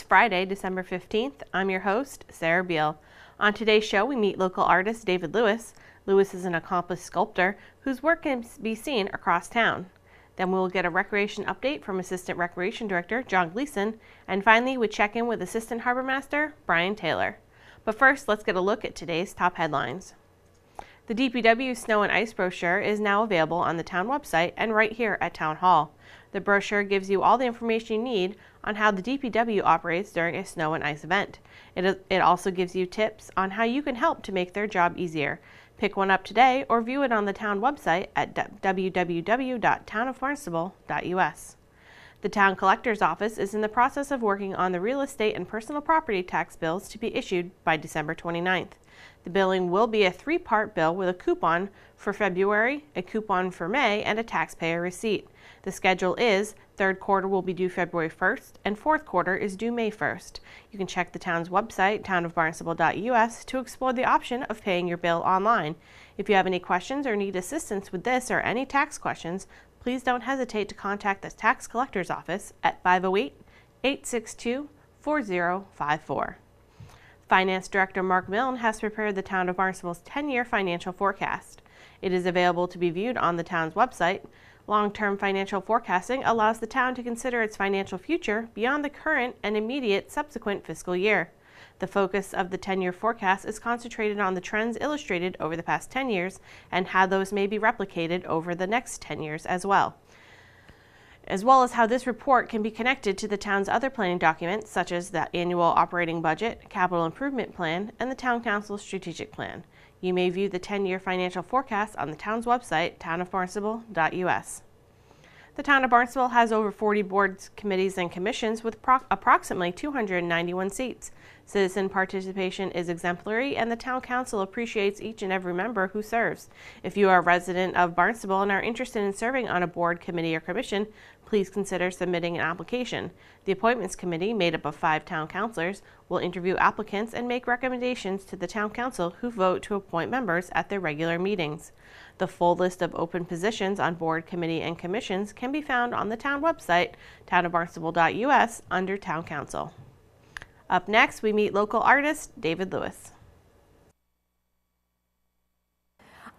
Friday, December 15th. I'm your host, Sarah Beal. On today's show, we meet local artist David Lewis. Lewis is an accomplished sculptor whose work can be seen across town. Then we'll get a recreation update from Assistant Recreation Director John Gleason, and finally we check in with Assistant Harbor Master Brian Taylor. But first, let's get a look at today's top headlines. The DPW Snow and Ice brochure is now available on the town website and right here at Town Hall. The brochure gives you all the information you need on how the DPW operates during a snow and ice event. It also gives you tips on how you can help to make their job easier. Pick one up today or view it on the town website at www.townofbarnstable.us. The town collector's office is in the process of working on the real estate and personal property tax bills to be issued by December 29th. The billing will be a three-part bill with a coupon for February, a coupon for May, and a taxpayer receipt. The schedule is third quarter will be due February 1st and fourth quarter is due May 1st. You can check the town's website, townofbarnstable.us, to explore the option of paying your bill online. If you have any questions or need assistance with this or any tax questions, please don't hesitate to contact the tax collector's office at 508-862-4054. Finance Director Mark Milne has prepared the Town of Barnstable's 10-year financial forecast. It is available to be viewed on the town's website. Long-term financial forecasting allows the town to consider its financial future beyond the current and immediate subsequent fiscal year. The focus of the 10-year forecast is concentrated on the trends illustrated over the past 10 years and how those may be replicated over the next 10 years as well as how this report can be connected to the town's other planning documents such as the annual operating budget, capital improvement plan, and the town council's strategic plan. You may view the 10-year financial forecast on the town's website, townofbarnstable.us. The town of Barnstable has over 40 boards, committees, and commissions with approximately 291 seats. Citizen participation is exemplary, and the town council appreciates each and every member who serves. If you are a resident of Barnstable and are interested in serving on a board, committee, or commission, please consider submitting an application. The appointments committee, made up of 5 town councilors, will interview applicants and make recommendations to the town council, who vote to appoint members at their regular meetings. The full list of open positions on board, committee, and commissions can be found on the town website, townofbarnstable.us, under Town Council. Up next, we meet local artist David Lewis.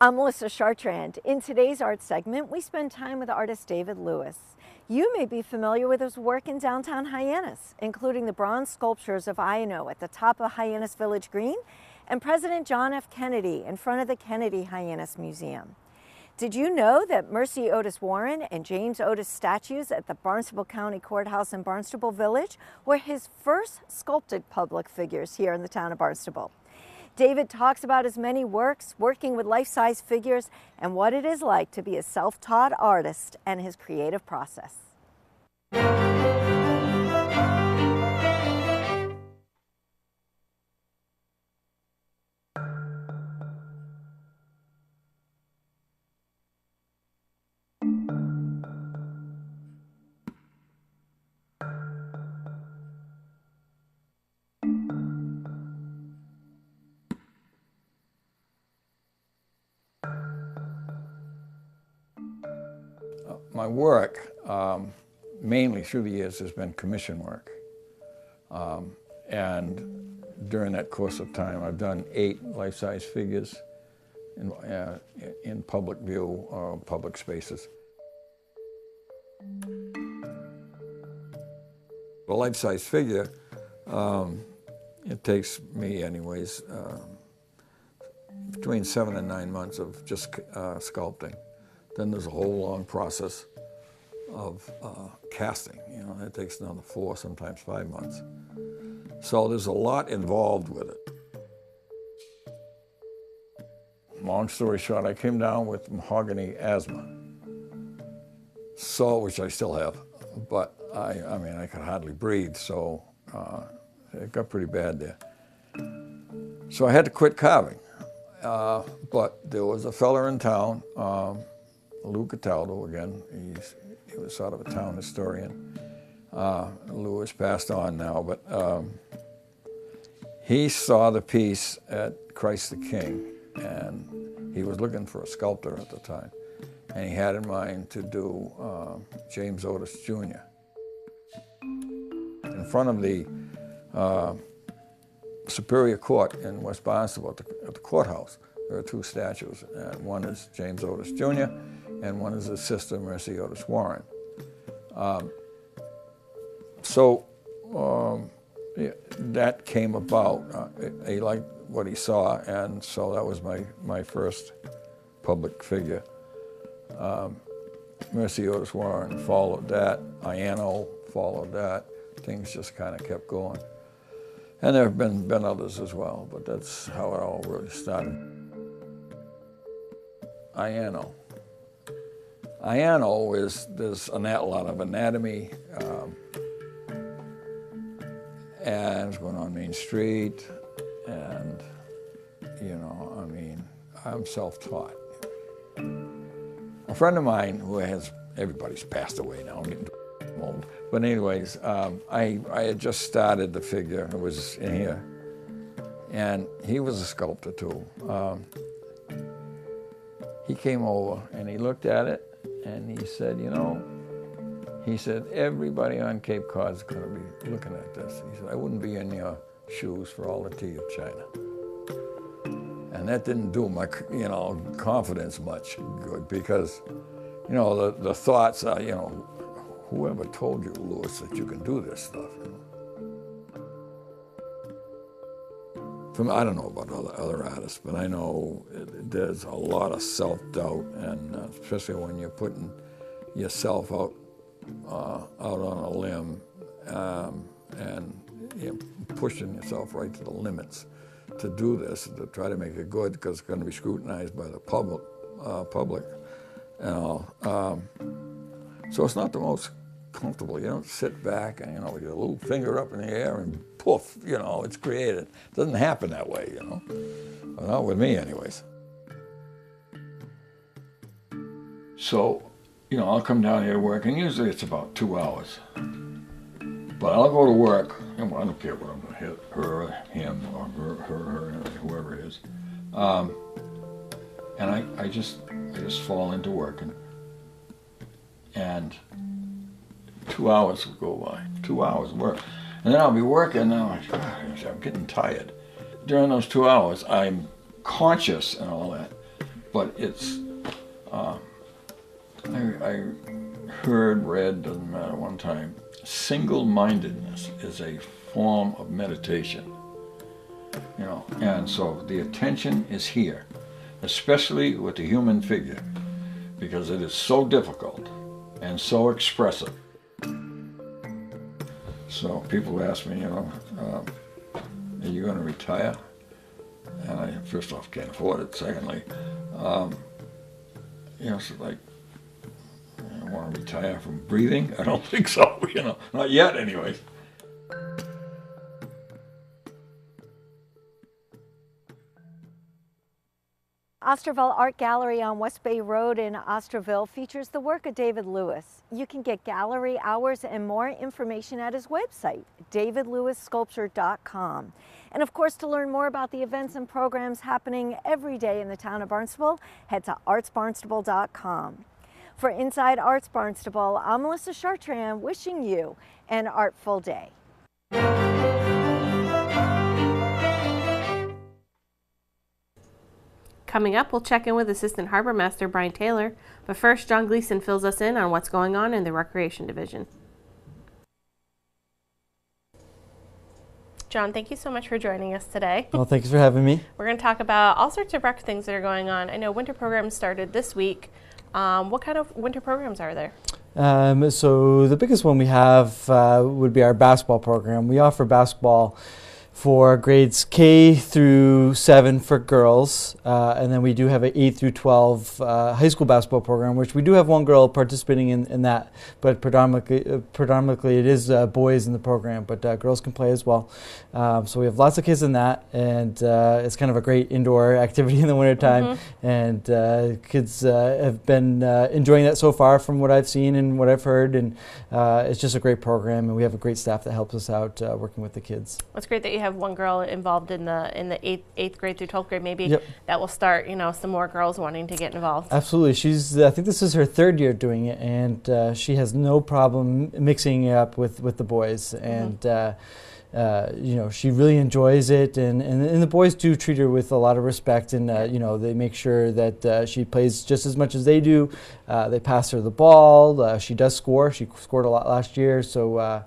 I'm Melissa Chartrand. In today's art segment, we spend time with artist David Lewis. You may be familiar with his work in downtown Hyannis, including the bronze sculptures of Ino at the top of Hyannis Village Green and President John F. Kennedy in front of the Kennedy Hyannis Museum. Did you know that Mercy Otis Warren and James Otis statues at the Barnstable County Courthouse in Barnstable Village were his first sculpted public figures here in the town of Barnstable? David talks about his many works, working with life-size figures, and what it is like to be a self-taught artist and his creative process. My work, mainly through the years, has been commission work. And during that course of time, I've done 8 life-size figures in public view or public spaces. A life-size figure, it takes me anyways, between 7 and 9 months of just sculpting. Then there's a whole long process of casting. You know, it takes another 4, sometimes 5 months. So there's a lot involved with it. Long story short, I came down with mahogany asthma, so which I still have, but I mean I could hardly breathe, so it got pretty bad there. So I had to quit carving, but there was a fella in town. Lou Cataldo, again, he was sort of a town historian. Lou has passed on now, but he saw the piece at Christ the King, and he was looking for a sculptor at the time. And he had in mind to do James Otis Jr. In front of the Superior Court in West Barnstable at the courthouse. There are two statues, and one is James Otis Jr., and one is his sister, Mercy Otis Warren. Yeah, that came about. He liked what he saw, and so that was my first public figure. Mercy Otis Warren followed that. Iano followed that. Things just kind of kept going. And there have been others as well, but that's how it all really started. Iano. Iano there's a lot of anatomy, and it's going on Main Street, and, you know, I mean, I'm self-taught. A friend of mine who everybody's passed away now, I'm getting old. But anyways, I had just started the figure, it was in here, and he was a sculptor too. He came over and he looked at it and he said, you know, everybody on Cape Cod is going to be looking at this. He said, I wouldn't be in your shoes for all the tea of China. And that didn't do my, you know, confidence much good, because, you know, the thoughts are, you know, whoever told you, Lewis, that you can do this stuff? You know? I don't know about other artists, but I know there's a lot of self-doubt, and especially when you're putting yourself out on a limb and you know, pushing yourself right to the limits to do this, to try to make it good, because it's going to be scrutinized by the public, and all. So it's not the most comfortable. You don't sit back and, you know, with your little finger up in the air and poof, you know, it's created. It doesn't happen that way, you know. Well, not with me, anyways. So, you know, I'll come down here to work, and usually it's about 2 hours. But I'll go to work, and I don't care what I'm going to hit, her or him, or her, whoever it is. And I just fall into working. And 2 hours will go by, 2 hours of work. And then I'll be working, and I'm getting tired. During those 2 hours, I'm conscious and all that, but it's, I read, doesn't matter, one time, single-mindedness is a form of meditation, you know, and so the attention is here, especially with the human figure, because it is so difficult and so expressive. So people ask me, you know, are you going to retire? And I, first off, can't afford it. Secondly, you know, it's like, I want to retire from breathing? I don't think so, you know, not yet anyways. Osterville Art Gallery on West Bay Road in Osterville features the work of David Lewis. You can get gallery hours and more information at his website, davidlewissculpture.com. And of course, to learn more about the events and programs happening every day in the town of Barnstable, head to artsbarnstable.com. For Inside Arts Barnstable, I'm Melissa Chartrand, wishing you an artful day. Coming up, we'll check in with Assistant Harbor Master Brian Taylor, but first, John Gleason fills us in on what's going on in the Recreation Division. John, thank you so much for joining us today. Well, thanks for having me. We're going to talk about all sorts of rec things that are going on. I know winter programs started this week. What kind of winter programs are there? So the biggest one we have would be our basketball program. We offer basketball for grades K through 7 for girls, and then we do have an 8 through 12 high school basketball program, which we do have one girl participating in that, but predominantly it is boys in the program, but girls can play as well. So we have lots of kids in that, and it's kind of a great indoor activity in the wintertime, and kids have been enjoying that so far from what I've seen and what I've heard, and it's just a great program, and we have a great staff that helps us out working with the kids. It's great that you have one girl involved in the eighth grade through 12th grade. Maybe that will start, you know, some more girls wanting to get involved. Absolutely. She's I think this is her 3rd year doing it, and she has no problem mixing it up with the boys, and she really enjoys it, and the boys do treat her with a lot of respect, and they make sure that she plays just as much as they do. They pass her the ball. She does score. She scored a lot last year, so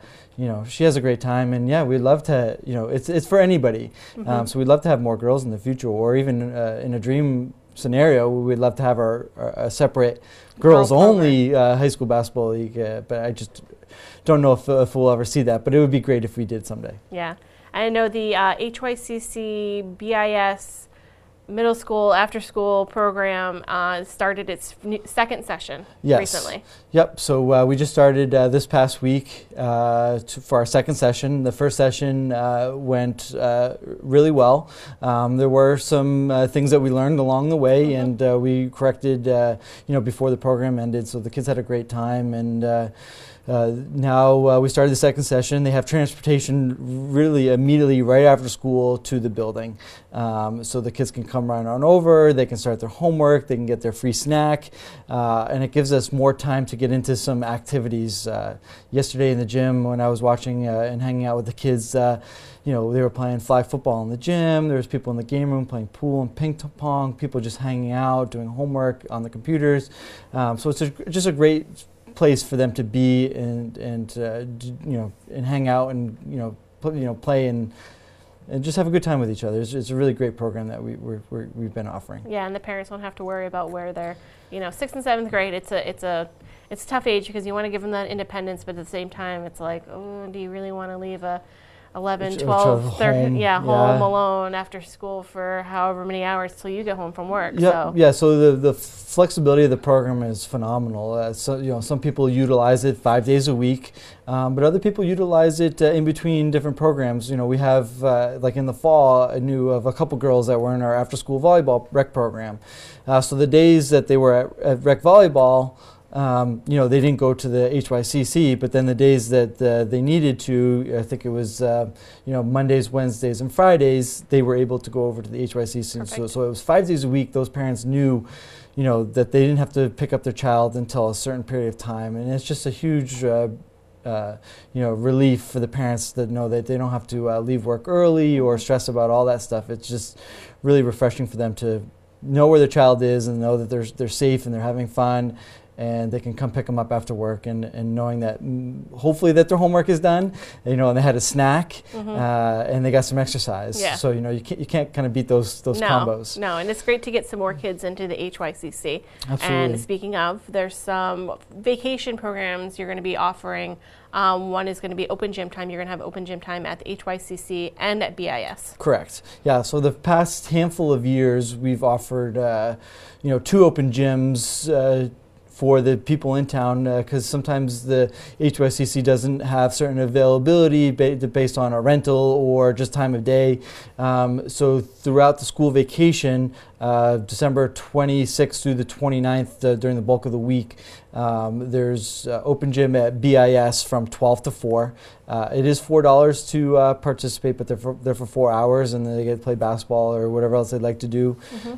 she has a great time. And yeah, we'd love to. It's for anybody. So we'd love to have more girls in the future, or even in a dream scenario, we'd love to have a separate girls-only high school basketball league. But I just don't know if we'll ever see that, but it would be great if we did someday. Yeah. I know the HYCC BIS middle school after school program started its second session recently. Yep. So we just started this past week for our second session. The first session went really well. There were some things that we learned along the way, and we corrected before the program ended. So the kids had a great time, and now we started the second session. They have transportation really immediately right after school to the building. So the kids can come right on over, they can start their homework, they can get their free snack, and it gives us more time to get into some activities. Yesterday in the gym, when I was watching and hanging out with the kids, they were playing flag football in the gym. There was people in the game room playing pool and ping pong, people just hanging out, doing homework on the computers. So it's just a great place for them to be and hang out and play and just have a good time with each other. It's a really great program that we've been offering. Yeah, and the parents won't have to worry about where they're 6th and 7th grade. It's a tough age because you want to give them that independence, but at the same time it's like, oh, do you really want to leave a 11, 12, 13, home alone after school for however many hours till you get home from work. So the flexibility of the program is phenomenal. Some people utilize it 5 days a week, but other people utilize it in between different programs. We have, like in the fall, I knew of a couple girls that were in our after-school volleyball rec program. So the days that they were at rec volleyball, they didn't go to the HYCC, but then the days that they needed to, I think it was, Mondays, Wednesdays, and Fridays, they were able to go over to the HYCC. So it was 5 days a week. Those parents knew, that they didn't have to pick up their child until a certain period of time. And it's just a huge, relief for the parents that know that they don't have to leave work early or stress about all that stuff. It's just really refreshing for them to know where their child is and know that they're safe and they're having fun, and they can come pick them up after work, and knowing that hopefully that their homework is done, and they had a snack, and they got some exercise. Yeah. So you can't kind of beat those combos. No, and it's great to get some more kids into the HYCC. Absolutely. And speaking of, there's some vacation programs you're going to be offering. One is going to be open gym time. You're going to have open gym time at the HYCC and at BIS. Correct. Yeah. So the past handful of years, we've offered 2 open gyms for the people in town, because sometimes the HYCC doesn't have certain availability based on a rental or just time of day. So throughout the school vacation, December 26th through the 29th, during the bulk of the week, there's open gym at BIS from 12 to 4. It is $4 to participate, but they're for 4 hours, and then they get to play basketball or whatever else they'd like to do.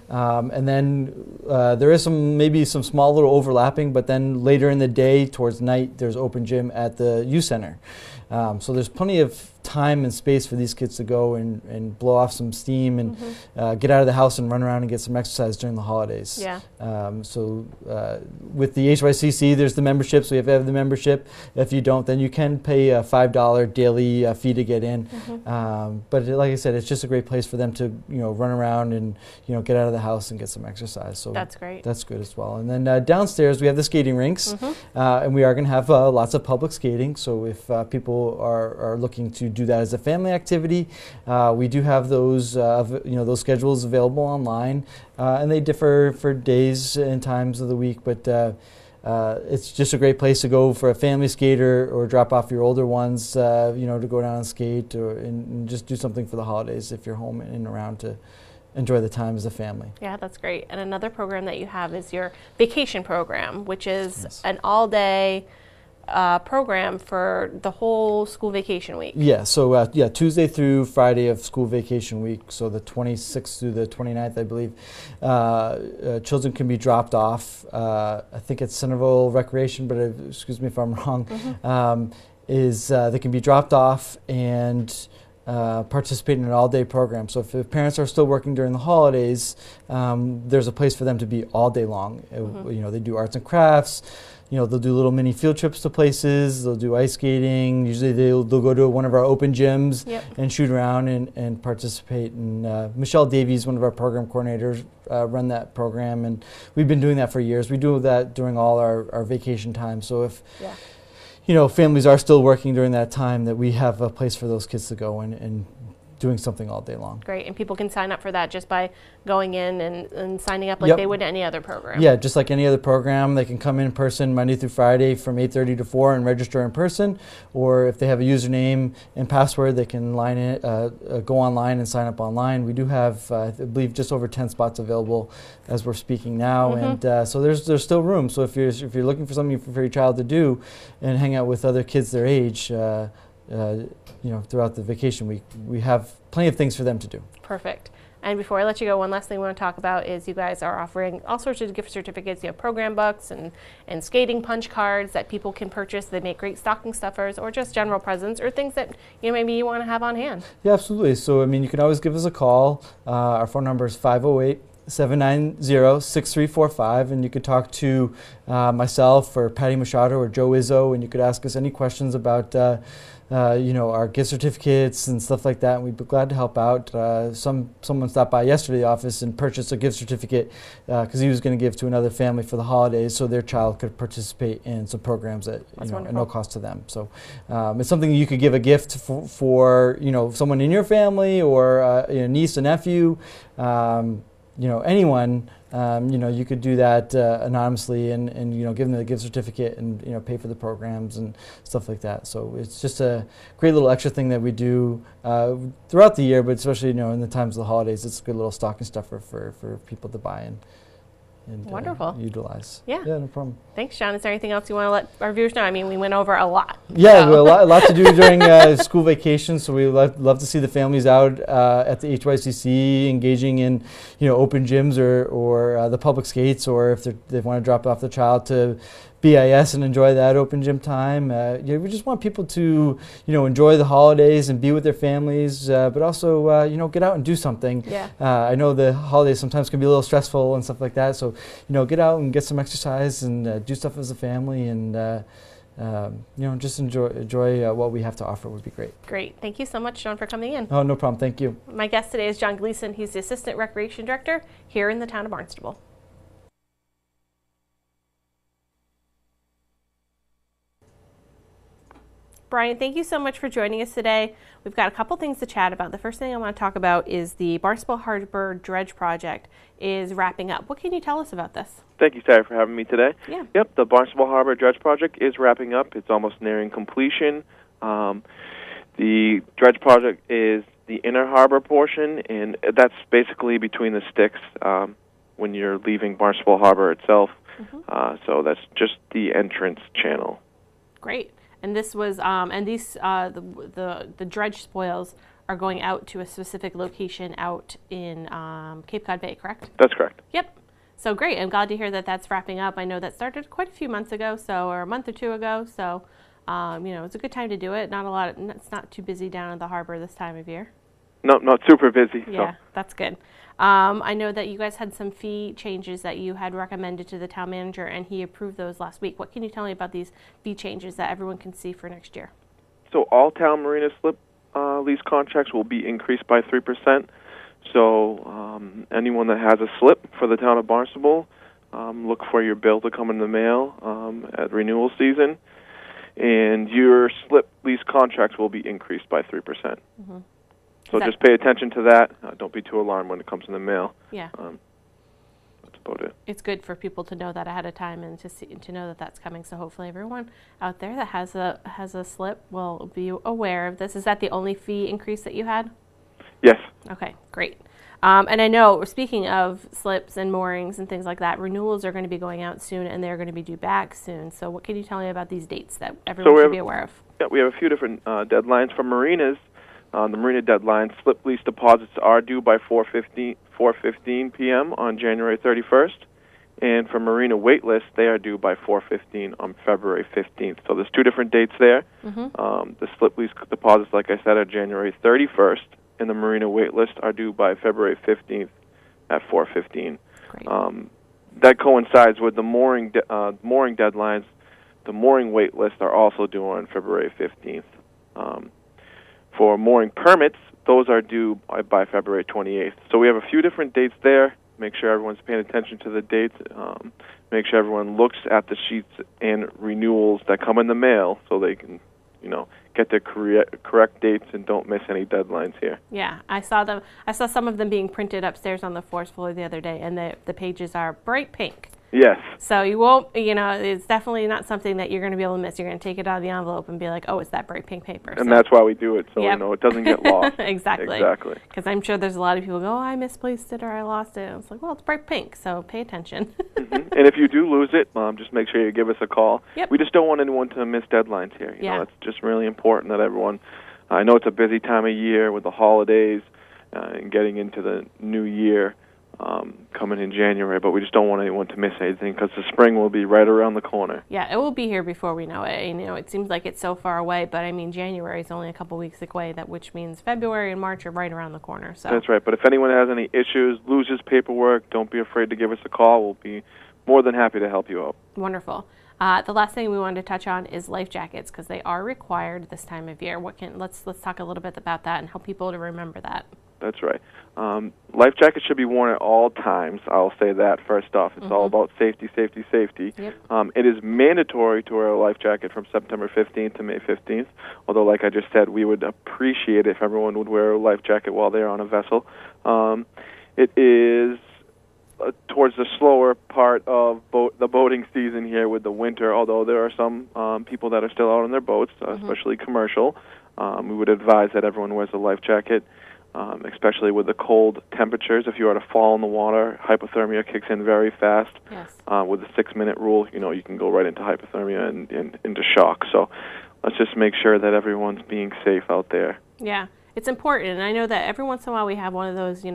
And then there is maybe some small little overlapping, but then later in the day, towards night, there's open gym at the youth center. So there's plenty of time and space for these kids to go and blow off some steam and get out of the house and run around and get some exercise during the holidays. Yeah. So with the HYCC, there's the membership, so you have to have the membership. If you don't, then you can pay a $5 daily fee to get in. But like I said, it's just a great place for them to run around and get out of the house and get some exercise. So that's great. That's good as well. And then downstairs we have the skating rinks, and we are going to have lots of public skating. So if people are looking to do that as a family activity, we do have those those schedules available online, and they differ for days and times of the week, but it's just a great place to go for a family skater or drop off your older ones, to go down and skate and just do something for the holidays if you're home and around to enjoy the time as a family. Yeah, that's great. And another program that you have is your vacation program, which is an all-day program for the whole school vacation week. Yeah, so Tuesday through Friday of school vacation week, so the 26th through the 29th, I believe, children can be dropped off. I think it's Centerville Recreation, but excuse me if I'm wrong. is they can be dropped off and participate in an all-day program. So if the parents are still working during the holidays, there's a place for them to be all day long. You know, they do arts and crafts. You know, they'll do little mini field trips to places. They'll do ice skating. Usually they'll go to one of our open gyms and shoot around and participate. And Michelle Davies, one of our program coordinators, run that program, and we've been doing that for years. We do that during all our vacation time. So if you know, families are still working during that time, that we have a place for those kids to go and doing something all day long. Great, and people can sign up for that just by going in and signing up like they would any other program. Yeah, just like any other program. They can come in person Monday through Friday from 8:30 to 4 and register in person, or if they have a username and password, they can go online and sign up online. We do have, I believe, just over 10 spots available as we're speaking now, and so there's still room. So if you're looking for something for your child to do and hang out with other kids their age, you know, throughout the vacation week, we have plenty of things for them to do. Perfect. And before I let you go, one last thing we want to talk about is you guys are offering all sorts of gift certificates. You have program books and skating punch cards that people can purchase. They make great stocking stuffers or just general presents or things that maybe you want to have on hand. Yeah, absolutely. So, I mean, you can always give us a call. Our phone number is 508-790-6345, and you could talk to myself or Patty Machado or Joe Izzo, and you could ask us any questions about you know, our gift certificates and stuff like that, and we'd be glad to help out. Someone stopped by yesterday at the office and purchased a gift certificate because he was going to give to another family for the holidays, so their child could participate in some programs at at no cost to them. So it's something you could give a gift for you know, someone in your family or a niece, a nephew, you know, anyone. You know, you could do that anonymously and you know, give them the gift certificate and you know, pay for the programs and stuff like that. So it's just a great little extra thing that we do throughout the year, but especially, you know, in the times of the holidays, it's a good little stocking stuffer for people to buy and wonderful. Utilize. Yeah, no problem. Thanks, John. Is there anything else you want to let our viewers know? I mean, we went over a lot. Yeah, so. a lot to do during school vacation, so we love to see the families out at the HYCC engaging in, you know, open gyms or the public skates, or if they want to drop off the child to BIS and enjoy that open gym time. We just want people to, you know, enjoy the holidays and be with their families, but also, you know, get out and do something. Yeah. I know the holidays sometimes can be a little stressful and stuff like that, so, you know, get out and get some exercise and do stuff as a family and, you know, just enjoy what we have to offer would be great. Great. Thank you so much, John, for coming in. Oh, no problem. Thank you. My guest today is John Gleason. He's the Assistant Recreation Director here in the town of Barnstable. Brian, thank you so much for joining us today. We've got a couple things to chat about. The first thing I want to talk about is the Barnstable Harbor Dredge Project is wrapping up. What can you tell us about this? Thank you, Sarah, for having me today. Yeah. Yep, the Barnstable Harbor Dredge Project is wrapping up. It's almost nearing completion. The dredge project is the inner harbor portion, and that's basically between the sticks when you're leaving Barnstable Harbor itself. So that's just the entrance channel. Great. And this was, and these, the dredge spoils are going out to a specific location out in Cape Cod Bay, correct? That's correct. Yep. So great. I'm glad to hear that that's wrapping up. I know that started quite a few months ago, or a month or two ago. So, you know, it's a good time to do it. It's not too busy down at the harbor this time of year. No, not super busy. Yeah, so. That's good. I know that you guys had some fee changes that you had recommended to the town manager, and he approved those last week. What can you tell me about these fee changes that everyone can see for next year? So all town marina slip lease contracts will be increased by 3%. So anyone that has a slip for the town of Barnstable, look for your bill to come in the mail at renewal season, and your slip lease contracts will be increased by 3%. So just pay attention to that. Don't be too alarmed when it comes in the mail. Yeah. That's about it. It's good for people to know that ahead of time and to know that that's coming. So hopefully everyone out there that has a slip will be aware of this. Is that the only fee increase that you had? Yes. Okay, great. And I know, speaking of slips and moorings and things like that, renewals are going to be going out soon, and they're going to be due back soon. So what can you tell me about these dates that everyone should be aware of? Yeah, we have a few different deadlines for marinas. The marina deadline, slip lease deposits are due by 4:15 p.m. on January 31st, And for Marina waitlist, they are due by 4:15 on February 15th. So there's two different dates there. The slip lease deposits, like I said, are January 31st, and the Marina waitlist are due by February 15th at 4:15. Great. That coincides with the mooring deadlines. The mooring wait lists are also due on February 15th. For mooring permits, those are due by February 28th. So we have a few different dates there. Make sure everyone's paying attention to the dates. Make sure everyone looks at the sheets and renewals that come in the mail so they can, get their correct dates and don't miss any deadlines here. Yeah, I saw them. I saw some of them being printed upstairs on the fourth floor the other day, and the pages are bright pink. Yes. So you won't, it's definitely not something that you're going to be able to miss. You're going to take it out of the envelope and be like, oh, it's that bright pink paper. And that's why we do it, so it doesn't get lost. Exactly. Exactly. Because I'm sure there's a lot of people who go, oh, I misplaced it or I lost it. And it's like, well, it's bright pink, so pay attention. And if you do lose it, just make sure you give us a call. Yep. We just don't want anyone to miss deadlines here. You know, it's just really important that everyone, I know it's a busy time of year with the holidays and getting into the new year. Coming in January, but we just don't want anyone to miss anything because the spring will be right around the corner. Yeah, it will be here before we know it. And, it seems like it's so far away, but I mean, January is only a couple weeks away, which means February and March are right around the corner. So that's right. But if anyone has any issues, loses paperwork, don't be afraid to give us a call. We'll be more than happy to help you out. Wonderful. The last thing we wanted to touch on is life jackets because they are required this time of year. Let's talk a little bit about that and help people to remember that. That's right. Life jackets should be worn at all times. I'll say that first off. It's all about safety, safety, safety. Yep. It is mandatory to wear a life jacket from September 15th to May 15th, although, like I just said, we would appreciate it if everyone would wear a life jacket while they're on a vessel. It is towards the slower part of the boating season here with the winter, although there are some people that are still out on their boats, especially commercial. We would advise that everyone wears a life jacket. Especially with the cold temperatures. If you are to fall in the water, hypothermia kicks in very fast. Yes. With the 6-minute rule, you can go right into hypothermia and into shock. So let's just make sure that everyone's being safe out there. Yeah, it's important. And I know that every once in a while we have one of those,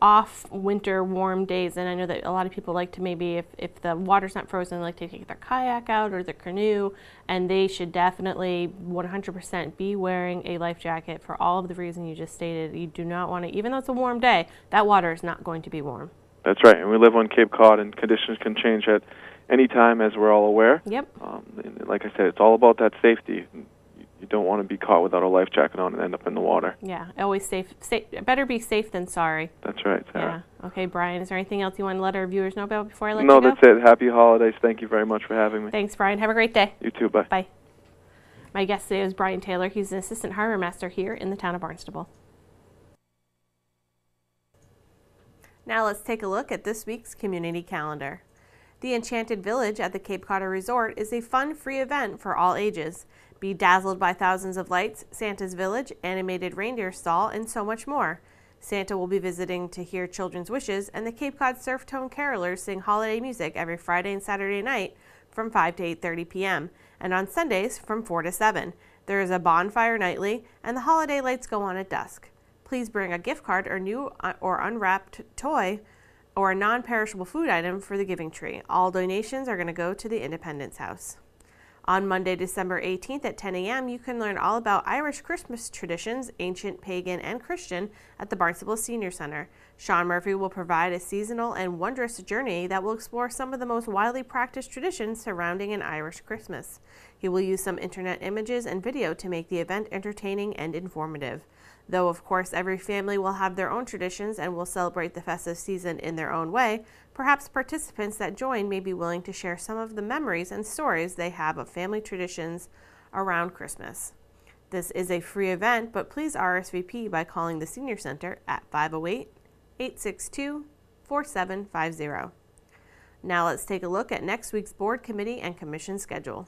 off winter warm days, and I know that a lot of people like to maybe, if the water's not frozen, like to take their kayak out or their canoe, and they should definitely 100% be wearing a life jacket for all of the reasons you just stated. You do not want to, even though it's a warm day, that water is not going to be warm. That's right, and we live on Cape Cod, and conditions can change at any time, as we're all aware. Yep. Like I said, it's all about that safety. You don't want to be caught without a life jacket on and end up in the water. Yeah, always safe. Better be safe than sorry. That's right, Sarah. Yeah. Okay, Brian, is there anything else you want to let our viewers know about before I let you go? No, that's it. Happy holidays. Thank you very much for having me. Thanks, Brian. Have a great day. You too. Bye. Bye. My guest today is Brian Taylor. He's an assistant harbor master here in the town of Barnstable. Now let's take a look at this week's community calendar. The Enchanted Village at the Cape Cod Resort is a fun, free event for all ages. Be dazzled by thousands of lights, Santa's Village, animated reindeer stall, and so much more. Santa will be visiting to hear children's wishes, and the Cape Cod Surf Tone Carolers sing holiday music every Friday and Saturday night from 5 to 8:30 p.m., and on Sundays from 4 to 7. There is a bonfire nightly, and the holiday lights go on at dusk. Please bring a gift card or new or unwrapped toy or a non-perishable food item for the giving tree. All donations are going to go to the Independence House. On Monday, December 18th at 10 a.m., you can learn all about Irish Christmas traditions, ancient, pagan, and Christian, at the Barnstable Senior Center. Sean Murphy will provide a seasonal and wondrous journey that will explore some of the most widely practiced traditions surrounding an Irish Christmas. He will use some internet images and video to make the event entertaining and informative. Though, of course, every family will have their own traditions and will celebrate the festive season in their own way, perhaps participants that join may be willing to share some of the memories and stories they have of family traditions around Christmas. This is a free event, but please RSVP by calling the Senior Center at 508-862-4750. Now let's take a look at next week's board, committee, and commission schedule.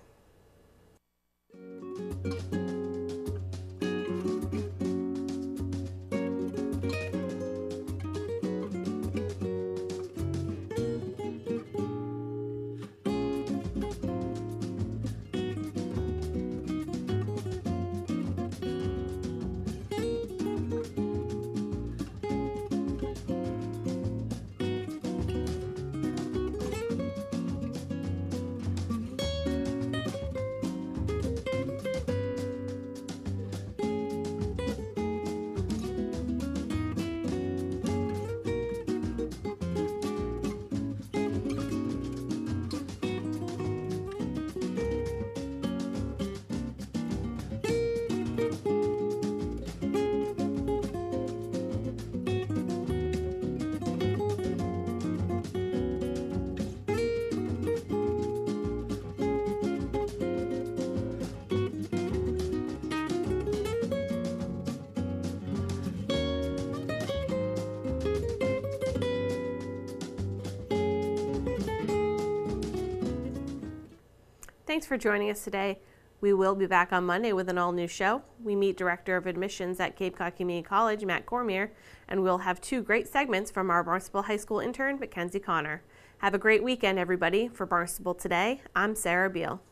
Thanks for joining us today. We will be back on Monday with an all-new show. We meet Director of Admissions at Cape Cod Community College, Matt Cormier, and we'll have 2 great segments from our Barnstable High School intern, Mackenzie Connor. Have a great weekend, everybody. For Barnstable Today, I'm Sarah Beal.